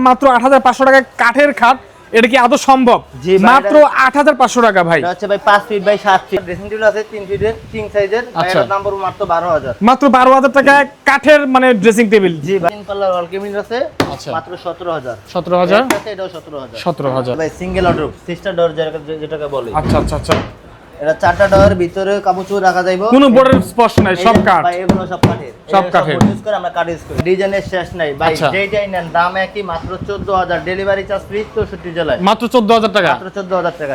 মাত্র 8500 টাকায় কাঠের খাট, এটা কি আদৌ সম্ভব? মাত্র 8500 টাকা ভাই। এটা হচ্ছে ভাই 5 feet by 7 feet, dressing table আছে 3 ফিটের কিং সাইজের। এটার দাম পড়বে মাত্র 12000। মাত্র 12000 টাকায় কাঠের মানে ড্রেসিং টেবিল। জি ভাই, তিন পাল্লার ওয়াল কেবিনেট আছে মাত্র 17000। 17000 এটাও 17000। 17000 ভাই সিঙ্গেল অর্ডার সিস্টার ডোর যেটাকে বলে। আচ্ছা আচ্ছা আচ্ছা, এটা চারটা ডোর, ভিতরে কাপড় রাখা যাইবো, কোনো বোর্ডের স্পর্শ নাই, সব কাঠ। ভাই এগুলো সব কাঠের, সব কাঠের ইউজ করে আমরা কাঠ ইউজ করি। ডিজাইনের শেষ নাই ভাই, যেটাই নেন দাম একই, মাত্র 14000। ডেলিভারি চার্জ ফ্রি 64 জেলায়, মাত্র 14000 টাকা। মাত্র 14000 টাকা।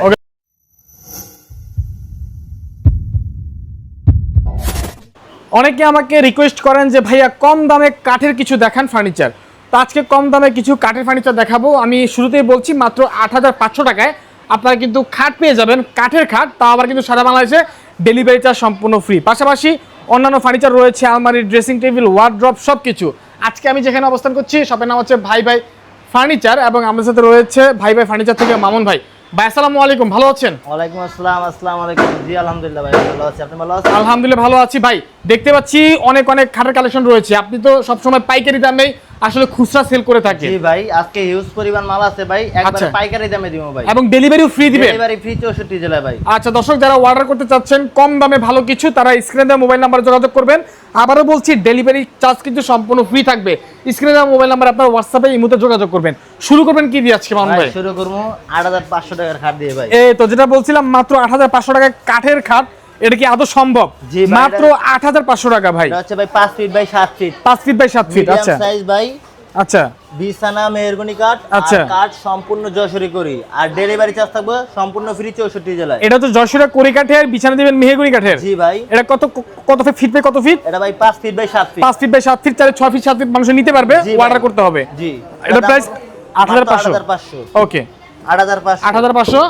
অনেকে আমাকে রিকোয়েস্ট করেন যে ভাইয়া কম দামে কাঠের কিছু দেখান ফার্নিচার। তো আজকে কম দামে কিছু কাঠের ফার্নিচার দেখাবো। আমি শুরুতেই বলছি মাত্র 8500 টাকায় আপনারা কিন্তু খাট পেয়ে যাবেন, কাঠের খাট, তাও আবার কিন্তু সারা বাংলাদেশে ডেলিভারি চার্জ সম্পূর্ণ ফ্রি। পাশাপাশি অন্যান্য ফার্নিচার রয়েছে, আলমারি, ড্রেসিং টেবিল, ওয়ার্ড্রপ, সব কিছু। আজকে আমি যেখানে অবস্থান করছি শপের নাম হচ্ছে ভাই ভাই ফার্নিচার, এবং আমাদের সাথে রয়েছে ভাই ভাই ফার্নিচার থেকে মামুন ভাই। ভাই আসসালামু আলাইকুম, ভালো আছেন? ওয়ালাইকুম আসসালাম। আসসালামু আলাইকুম। জি আলহামদুলিল্লাহ ভাই ভালো আছি, আপনি ভালো আছেন? আলহামদুলিল্লাহ ভালো আছি ভাই। দেখতে পাচ্ছি অনেক অনেক খাটের কালেকশন রয়েছে, আপনি তো সবসময় পাইকারি দামে আসলে খুচরা সেল করে থাকেন। জি ভাই, আজকে হিউজ পরিমাণ মাল আছে ভাই, একবারে পাইকারি দামে দিব ভাই, এবং ডেলিভারিও ফ্রি দিবেন। ডেলিভারি ফ্রি 64 জেলায় ভাই। আচ্ছা দর্শক, যারা অর্ডার করতে চাচ্ছেন কম দামে ভালো কিছু, তারা স্ক্রিনে দেওয়া মোবাইল নাম্বারে যোগাযোগ করবেন। আবারও বলছি, ডেলিভারি চার্জ কিন্তু সম্পূর্ণ ফ্রি থাকবে। স্ক্রিনে দেওয়া মোবাইল নাম্বারে আপনার হোয়াটসঅ্যাপে এই মুহূর্তে যোগাযোগ করবেন। শুরু করবেন কি দিয়ে আজকে মামুন ভাই? শুরু করব 8500 টাকার খাট দিয়ে ভাই। এই তো যেটা বলছিলাম, মাত্র 8500 টাকায় কাঠের খাট, এটা কি আদৌ সম্ভব? মাত্র 8500 টাকা ভাই। এটা হচ্ছে ভাই 5 feet by 7 feet. 5 feet by 7 feet. আচ্ছা সাইজ ভাই। আচ্ছা, বিছানা মেহগনি কাঠ, আচ্ছা আর কাঠ সম্পূর্ণ যশোরে করি, আর ডেলিভারি চার্জ থাকবে সম্পূর্ণ ফ্রি 64 জেলায়। এটা তো যশোরে করি কাঠের, বিছানা দিবেন মেহগনি কাঠের। জি ভাই। এটা কত কত ফিট বাই কত ফিট? এটা ভাই 5 feet by 7 feet. 5 feet by 7 feet, তাহলে 6 ফিট 7 ফিট মানুষ নিতে পারবে, অর্ডার করতে হবে। জি, এটা প্রাইস 8500। 8500। ওকে, 8500 8500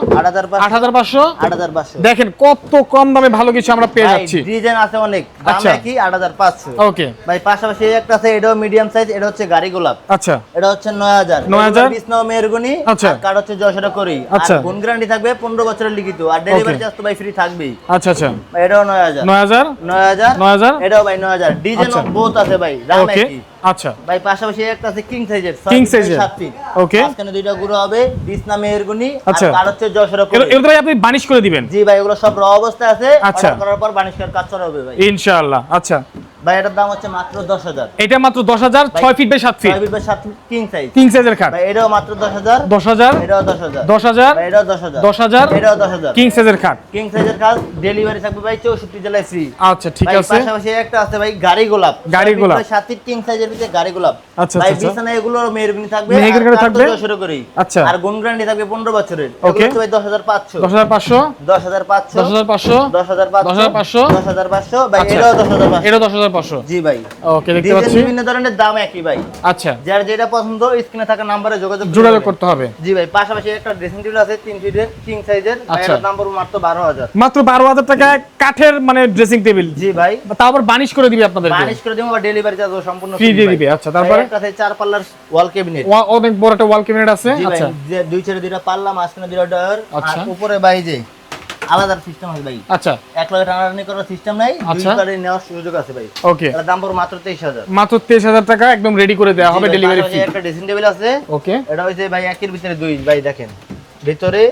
8500 8500। দেখেন কত কম দামে ভালো কিছু আমরা পেয়ে যাচ্ছি। ডিজাইন আছে অনেক, দাম কি 8500। ওকে ভাই, পাশাপাশি একটা আছে, এটাও মিডিয়াম সাইজ, এটা হচ্ছে গাড়ি গোলাপ। আচ্ছা, এটা হচ্ছে 9000। বিছনা মেহগনি, আর কাঠ হচ্ছে যশোরে করি, আর গুণ গ্যারান্টি থাকবে 15 বছরের লিখিত, আর ডেলিভারি চার্জ তো ভাই ফ্রি থাকবেই। আচ্ছা আচ্ছা, এটাও 9000। এটাও ভাই 9000। ডিজাইন বহুত আছে ভাই, দাম একই। আচ্ছা ভাই, পাশাপাশি একটা আছে কিং সাইজের, 7 ফিট। ওকে, মাঝখানে দুইটা গুঁড়ো হবে, বিছনা মেহগনি, আর কাঠ হচ্ছে যশোরে করি। এগুলো ভাই আপনি বানিশ করে দিবেন? জি ভাই, এগুলো সব র অবস্থায় আছে, অর্ডার করার পর বানিশ করার কাজ করা হবে ভাই ইনশাআল্লাহ। আচ্ছা ভাই, এটার দাম হচ্ছে মাত্র 10000। এটা মাত্র 10000। 6 feet by 7 feet, 6 feet by 7 feet king size, king সাইজের খাট। ভাই এটাও মাত্র 10000। 10000। এটাও 10000। 10000। ভাই এটাও 10000। 10000। এটাও 10000। কিং সাইজের খাট, কিং সাইজের খাট, ডেলিভারি থাকবে ভাই 64 জেলায় ফ্রি। আচ্ছা ঠিক আছে। পাশাপাশি একটা আছে ভাই গাড়ি গোলাপ। গাড়ি গোলাপ 7 ফিট কিং সাইজের ভিতরে গাড়ি গোলাপ। আচ্ছা ভাই, আচ্ছা, বিছানা এগুলো মেহগনি থাকবে, মেহগনি থাকবে, যশোরে করি। আচ্ছা, আর গুণ গ্যারান্টি থাকবে 15 বছরের। ওকে, ভাই 10500। 10500। 10500। 10500। 10500। 10500। ভাই এটাও 10500। এটা 10500। জি ভাই। ওকে, দেখতে পাচ্ছি বিভিন্ন ধরনের দাম একই ভাই। আচ্ছা, যার যেটা পছন্দ স্ক্রিনে থাকা নম্বরে যোগাযোগ করতে হবে। জি ভাই, পাশাপাশি একটা ড্রেসিং টেবিল আছে 3 ফিটের কিং সাইজের, এটার দাম পড়বে মাত্র 12000। মাত্র 12000 টাকায় কাঠের মানে ড্রেসিং টেবিল। জি ভাই, তারপর বানিশ করে দিবে আপনাদেরকে। বানিশ করে দেব, বা ডেলিভারি চার্জ সম্পূর্ণ ফ্রি দিয়ে দিবে। আচ্ছা, তারপরে একটা আছে 4 পাল্লার ওয়াল ক্যাবিনেট, অনেক বড় একটা ওয়াল ক্যাবিনেট আছে। আচ্ছা, যে দুই ছেড়ে দুইটা পাল্লা, মাঝখানে দুইটা ডয়ার, আর উপরে ভাই যে আলাদা সিস্টেম আছে ভাই। আচ্ছা, এক লগে টানাটানি করার সিস্টেম নাই, দুই পারে নেওয়ার সুযোগ আছে ভাই। ওকে, এর দাম পড়বে মাত্র 23000। মাত্র 23000 টাকা একদম রেডি করে দেওয়া হবে, ডেলিভারি ফ্রি। একটা ড্রেসিং টেবিল আছে। ওকে, এটা হইছে ভাই একের ভিতরে দুই, ভাই দেখেন ভিতরে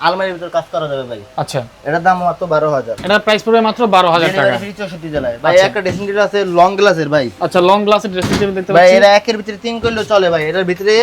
আলমারির ভিতরে কাজ করা যাবে ভাই। আচ্ছা, এটার দাম মাত্র 12000। এটার প্রাইস পড়বে মাত্র 12000 টাকা। ডেলিভারি ফ্রি 64 জেলায়। ভাই একটা ড্রেসিং টেবিল আছে লং গ্লাসের ভাই। আচ্ছা, লং গ্লাসের ড্রেসিং টেবিল দেখতে ভাই, পাচ্ছি। এরা একের ভিতরে তিন করলেও চলে ভাই। এটার ভিতরে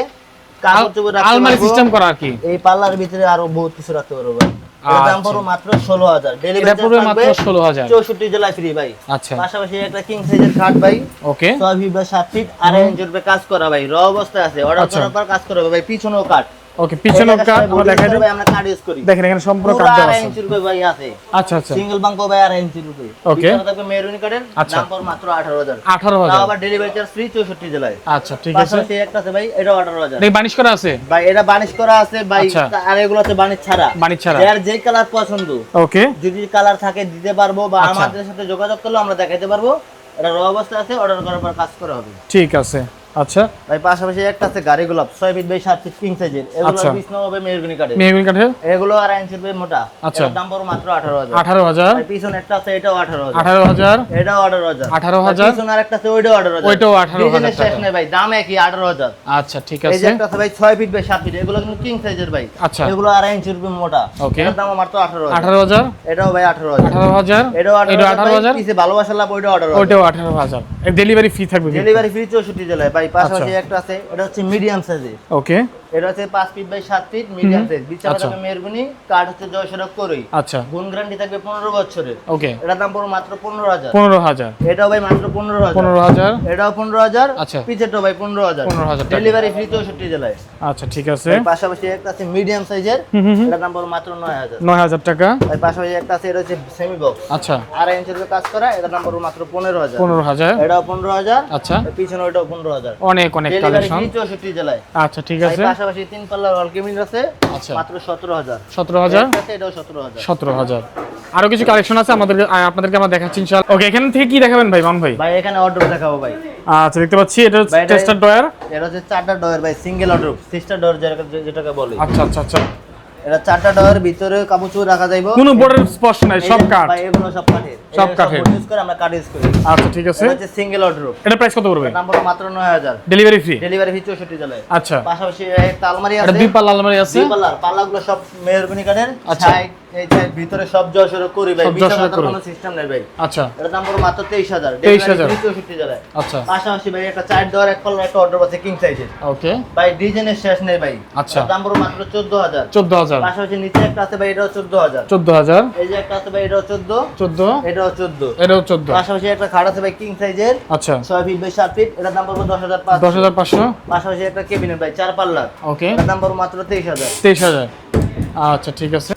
কাপড় চোপড় রাখতে পারবো, আলমারি সিস্টেম করা আর কি। এই পাল্লার ভিতরে আরো বহুত কিছু রাখতে পারবো ভাই। এর দাম পড়বে মাত্র 16000। ডেলিভারি পড়বে মাত্র 16000। 64 জেলায় ফ্রি ভাই। আচ্ছা, পাশাপাশি একটা কিং সাইজের খাট ভাই। ওকে, 6 ফিট বা 7 ফিট, 2.5 ইঞ্চির উপরে কাজ করা ভাই, র অবস্থায় আছে, অর্ডার করার পর কাজ করা হবে ভাই। পিছনেও কাট। ওকে, পিছনেও কাট, আমরা দেখাই দিই। আমরা কাট ইউজ করি, দেখেন এখানে সম্পূর্ণ কাট দেওয়া আছে। 2.5 ইঞ্চির উপরে ভাই আছে। আচ্ছা আচ্ছা, সিঙ্গেল বাঙ্কো ভাই 2.5 ইঞ্চির উপরে। ওকে, পিছনে থাকবে মেরুনি কাটের, দাম পড়বে মাত্র 18000। 18000। তাও আবার ডেলিভারি চার্জ ফ্রি 64 জেলায়। আচ্ছা ঠিক আছে। পাশাপাশি একটা আছে ভাই, এটা 18000। এই বানিশ করা আছে ভাই, এটা বানিশ করা আছে ভাই, আর এগুলো আছে বানিশ ছাড়া। বানিশ ছাড়া, যার যে কালার পছন্দ, ওকে, যদি কালার থাকে দিতে পারবো, বা আমাদের সাথে যোগাযোগ করলে আমরা দেখাইতে পারবো। এটা র অবস্থা আছে, অর্ডার করার পর কাজ করা হবে। ঠিক আছে। আচ্ছা ভাই পাশাপাশি একটা আছে গাড়ি গোলাপ 6 ফিট বাই 7 ফিট কিং সাইজের, এগুলো বিছনা হবে মেহগনি কাঠের। মেহগনি কাঠের এগুলো 2.5 ইঞ্চি মোটা। আচ্ছা, এর দাম পড়বে মাত্র 18000। 18000। ভাই পিছনে একটা আছে, এটাও 18000। 18000। এটাও 18000। 18000। পিছনে আরেকটা আছে, ওইটাও 18000। ওইটাও 18000 শেষ নেই ভাই, দাম একই 18000। আচ্ছা ঠিক এই যে আছে। একটা আছে ভাই 6 ফিট বাই 7 ফিট, এগুলো কিন্তু কিং সাইজের ভাই। আচ্ছা, এগুলো 2.5 ইঞ্চি মোটা। ওকে, এর দাম মাত্র 18000। 18000। এটাও ভাই 18000। 18000। এটাও 18000। পিছে ভালোবাসা লাভ, ওইটাও 18000। ওইটাও 18000। এর ডেলিভারি ফি থাকবে? ডেলিভারি ফ্রি 64 জেলায় ভাই। পাশাপাশি একটা আছে, এটা হচ্ছে মিডিয়াম সাইজের। ওকে, এটা হচ্ছে 5 feet by 7 feet medium size. বিচারা থাকবে মেহরগনি, কাঠ হচ্ছে 600 টাকা করেই। আচ্ছা, গুণ গ্যারান্টি থাকবে 15 বছরের। ওকে, এটার দাম পড়বে মাত্র 15000। 15000। এটাও ভাই মাত্র 15000। 15000। এটাও 15000। আচ্ছা, পিছেরটাও ভাই 15000। 15000 টাকা। ডেলিভারি ফ্রি 64 জেলায়। আচ্ছা ঠিক আছে। ভাই পাশাপাশি একটা আছে মিডিয়াম সাইজের, এটার দাম পড়বে মাত্র 9000। 9000 টাকা। ভাই পাশাপাশি একটা আছে, এটা হচ্ছে সেমি বক্স। আচ্ছা, 2.5 ইঞ্চির কাজ করা, এটার দাম পড়বে মাত্র 15000। 15000। এটাও 15000। আচ্ছা, পিছনে ওইটাও 15000। অনেক অনেক ডেলিভারি কালেকশন। ফ্রি 64 জেলায়। আচ্ছা ঠিক ভাই আছে। পাশাপাশি 3 পাল্লার ওয়াল কেবিন আছে, আচ্ছা, মাত্র 17000। 17000। এটাও 17000। 17000। আরো কিছু কালেকশন আছে আপনাদেরকে আমরা দেখাচ্ছি ইনশাআল্লাহ। ওকে, এখান থেকে কি দেখাবেন ভাই মান ভাই? ভাই এখানে অর্ডার দেখাবো ভাই। আচ্ছা, দেখতে পাচ্ছি এটা টেস্টার ডয়ার। এটা হচ্ছে 4টা ডয়ার ভাই, সিঙ্গেল অর্ডার, সিস্টার ডয়ার যেটাকে বলে। আচ্ছা আচ্ছা আচ্ছা, এটা 4টা ডয়ার, ভিতরে কাপড় রাখা যাইবো, কোনো বোর্ডের স্পর্শ নাই, সব কাঠ। ভাই এগুলো সব কাঠের। সব কাঠের ইউজ করে আমরা কাঠ ইউজ করি। আচ্ছা ঠিক আছে। এটা হচ্ছে সিঙ্গেল অর্ডার। এটা প্রাইস কত পড়বে? দাম পড়বে মাত্র 9000। Delivery free? ডেলিভারি ফি 64 জেলায়। আচ্ছা, পাশাপাশি একটা আলমারি এটা আছে, দুই পাল্লা আলমারি আছে। দুই পাল্লার, পাল্লাগুলো সব মেহরগনি কাঠের। আচ্ছা, সাইড এই সাইড ভিতরে সব জয়সর করি ভাই, সব যশোরে বিছানার করি। কোনো সিস্টেম নাই ভাই। আচ্ছা, এর দাম পড়বে মাত্র 23000। 23000। 64 জেলায়। আচ্ছা, পাশাপাশি ভাই একটা 4 ডোর এক পাল্লার একটা অর্ডার আছে কিং সাইজের। ওকে, ভাই ডিজাইনের শেষ নেই ভাই। আচ্ছা, এর দাম পড়বে মাত্র 14000। 14000। পাশাপাশি নিচে একটা আছে ভাই, এটাও 14000। 14000। এই যে একটা আছে ভাই, এটাও 14। 14। এটাও 14। এটাও 14। পাশাপাশি একটা খাট আছে ভাই কিং সাইজের, আচ্ছা, 6 ফিট বাই 7 ফিট, এটার দাম পড়বে 10500। 10500। পাশাপাশি একটা কেবিনেট ভাই 4 পাল্লার, ওকে, এটার দাম পড়বে মাত্র 23000। 23000। আচ্ছা ঠিক আছে।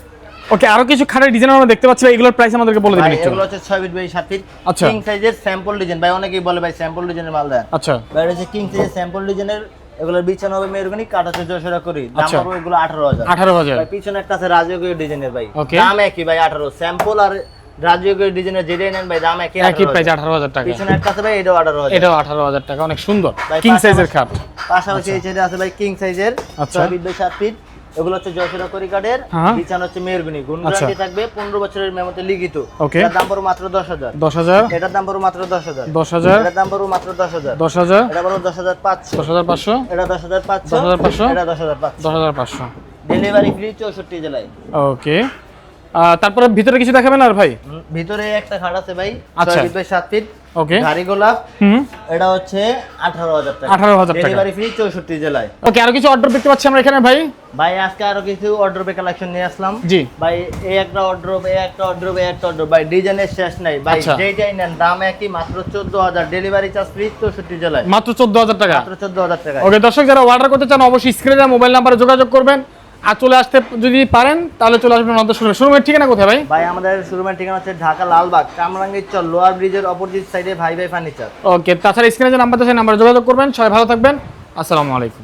ওকে, আরো কিছু খাটের ডিজাইন আমরা দেখতে পাচ্ছি ভাই, এগুলোর প্রাইস আমাদেরকে বলে দিবেন ভাই একটু। এগুলো হচ্ছে 6 ফিট বাই 7 ফিট আচ্ছা, কিং সাইজের স্যাম্পল ডিজাইন। ভাই অনেকেই বলে ভাই স্যাম্পল ডিজাইনের মাল দেন। আচ্ছা, ভাই এটা হচ্ছে কিং সাইজের স্যাম্পল ডিজাইনের, এগুলোর বিছানা হবে মেহরগনি, কাঠ হচ্ছে 600 করি। দাম আচ্ছা, পড়বে এগুলো 18000। 18000। ভাই পিছনে একটা আছে রাজকীয় ডিজাইনের ভাই, ওকে, দাম একই ভাই 18। স্যাম্পল আর রাজকীয় ডিজাইনের যেটাই নেন ভাই দাম একই, একই প্রাইস 18000 টাকা। পিছনে একটা আছে ভাই, এটাও 18000। এটাও 18000 টাকা, অনেক সুন্দর ভাই কিং সাইজের খাট। পাশাপাশি এই সাইডে আছে ভাই কিং সাইজের, আচ্ছা, 6 ফিট বাই 7 ফিট, এগুলো হচ্ছে 600 করি কাঠের। হ্যাঁ, বিছানা হচ্ছে মেহরগনি, গুণ আচ্ছা, গ্যারান্টি থাকবে 15 বছরের মেমোতে লিখিত। ওকে, এটার দাম পড়বে মাত্র 10000। 10000। এটার দাম পড়বে মাত্র 10000। 10000। এটার দাম পড়বে মাত্র 10000। 10000। এটা পড়বে 10500। 10500। এটা 10500। 10500। এটা 10500। 10500। ডেলিভারি ফ্রি 64 জেলায়। ওকে, তারপরে ভিতরে কিছু দেখাবেন আর ভাই? ভিতরে একটা খাট আছে ভাই, আচ্ছা, 6 ফিট বাই 7 ফিট, ওকে, গাড়ি গোলাপ। হুম, এটা হচ্ছে 18000 টাকা। 18000 টাকা। ডেলিভারি ফ্রি 64 জেলায়। ওকে, আরো কিছু অর্ডার দেখতে পাচ্ছি আমরা এখানে ভাই। ভাই আজকে আরো কিছু অর্ডার কালেকশন নিয়ে আসলাম। জি ভাই এই একটা অর্ডার, এই একটা অর্ডার, এই একটা অর্ডার, ভাই ডিজাইনের শেষ নাই ভাই। আচ্ছা, যেটাই নেন দাম একই, মাত্র 14000। ডেলিভারি চার্জ ফ্রি 64 জেলায়। মাত্র 14000 টাকা। মাত্র 14000 টাকা। ওকে দর্শক, যারা অর্ডার করতে চান অবশ্যই স্ক্রিনে দেওয়া মোবাইল নাম্বারে যোগাযোগ করবেন, আর চলে আসতে যদি পারেন তাহলে চলে আসবেন আমাদের শোরুমে। শোরুমের ঠিকানা কোথায় ভাই? ভাই আমাদের শোরুমের ঠিকানা হচ্ছে ঢাকা লালবাগ কামরাঙ্গীর চর, লোয়ার ব্রিজের অপোজিট সাইডে ভাই ভাই ফার্নিচার। ওকে, তাছাড়া স্ক্রিনে যে নাম্বার আছে সেই নাম্বারে যোগাযোগ করবেন। সবাই ভালো থাকবেন, আসসালামু আলাইকুম।